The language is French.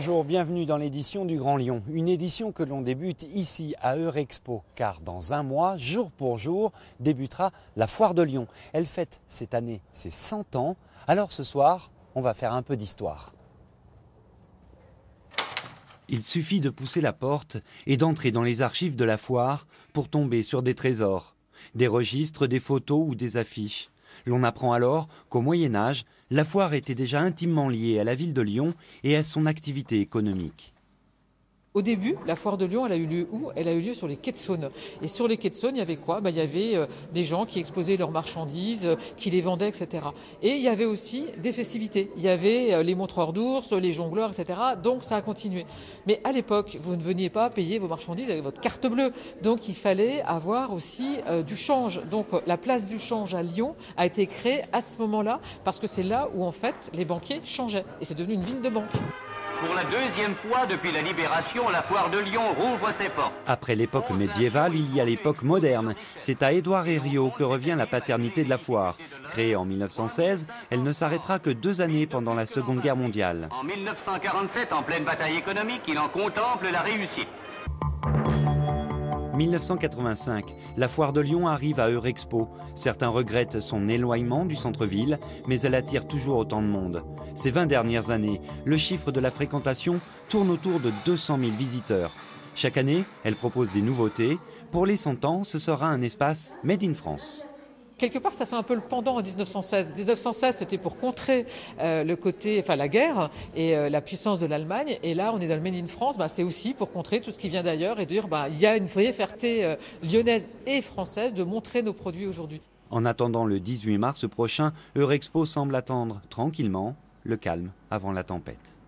Bonjour, bienvenue dans l'édition du Grand Lyon. Une édition que l'on débute ici à Eurexpo, car dans un mois, jour pour jour, débutera la Foire de Lyon. Elle fête cette année ses 100 ans. Alors ce soir, on va faire un peu d'histoire. Il suffit de pousser la porte et d'entrer dans les archives de la foire pour tomber sur des trésors, des registres, des photos ou des affiches. L'on apprend alors qu'au Moyen-Âge, la foire était déjà intimement liée à la ville de Lyon et à son activité économique. Au début, la foire de Lyon, elle a eu lieu où? Elle a eu lieu sur les quais de Saône. Et sur les quais de Saône, il y avait quoi? Il y avait des gens qui exposaient leurs marchandises, qui les vendaient, etc. Et il y avait aussi des festivités. Il y avait les montreurs d'ours, les jongleurs, etc. Donc ça a continué. Mais à l'époque, vous ne veniez pas payer vos marchandises avec votre carte bleue. Donc il fallait avoir aussi du change. Donc la place du change à Lyon a été créée à ce moment-là, parce que c'est là où en fait les banquiers changeaient. Et c'est devenu une ville de banque. Pour la deuxième fois depuis la Libération, la foire de Lyon rouvre ses portes. Après l'époque médiévale, il y a l'époque moderne. C'est à Édouard Herriot que revient la paternité de la foire. Créée en 1916, elle ne s'arrêtera que 2 années pendant la Seconde Guerre mondiale. En 1947, en pleine bataille économique, il en contemple la réussite. 1985, la foire de Lyon arrive à Eurexpo. Certains regrettent son éloignement du centre-ville, mais elle attire toujours autant de monde. Ces 20 dernières années, le chiffre de la fréquentation tourne autour de 200 000 visiteurs. Chaque année, elle propose des nouveautés. Pour les 100 ans, ce sera un espace Made in France. Quelque part, ça fait un peu le pendant en 1916. 1916, c'était pour contrer la guerre et la puissance de l'Allemagne. Et là, on est dans le Made in France. C'est aussi pour contrer tout ce qui vient d'ailleurs et dire il y a une vraie fierté lyonnaise et française de montrer nos produits aujourd'hui. En attendant le 18 mars prochain, Eurexpo semble attendre tranquillement le calme avant la tempête.